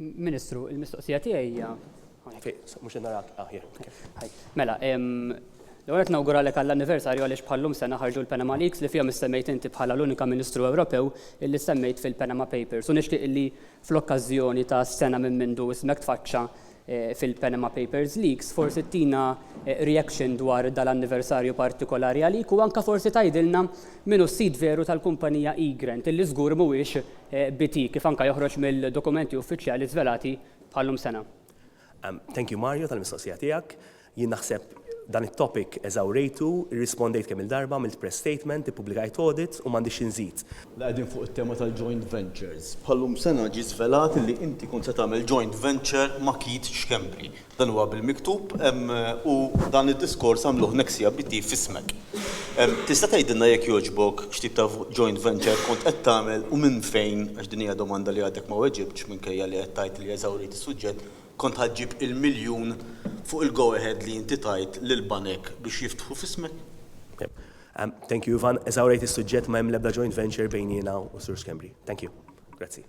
Ministru, il-mistoqsija tiegħi hija Mhux narak here. Mela, l-għonet nawguralek għall-anniversarju għaliex bħallum sena ħarġu l-Panama Leaks li fihom semmejt inti bħala l-unika Ministru Ewropew illi semmejt fil-Panama Papers. U nixtieq li fl-okkażjoni ta' sena minn mindu ismek tfaċċa fil-Panama Papers Leaks, forsi tina reaction dwar dal-anniversarju partikolari għalik u anka forsi tgħidilna minnu s-sid veru tal-kumpanija eGrant illi żgur mhuwiex BT kif anka joħroġ mill-dokumenti uffiċjali żvelati bħallum sena. Thank you Mario tal-mistoqsija tiegħek. Jien naħseb dan it-topic eżawrejtu, irrispondejt kemm il-darba, mill press statement, ippubblikajt audit u m'għandix inżid. Qegħdin fuq it-tema tal-joint ventures. Bħallum sena ġie żvelat li inti kont se tagħmel joint venture ma' Keith Schembri. Dan huwa bil-miktub u dan id-diskors għamluh neksija BT f'ismek. Tista' tgħidilna jekk jogħġbok x'tip ta' joint venture kont qed tagħmel u minn fejn għax din hija domanda li għadek ma weġibx minkejja li qed tgħid li eżawrejt is-suġġett kont ħaġġib il-miljun fuq il-go-ahead li inti tajt lil-banek biex jiftħu f'ismek? Thank you, Ivan. Eżawrejt is-suġġett ma hemm l-ebda joint venture bejn jiena u Sur Schembri. Thank you. Grazzi.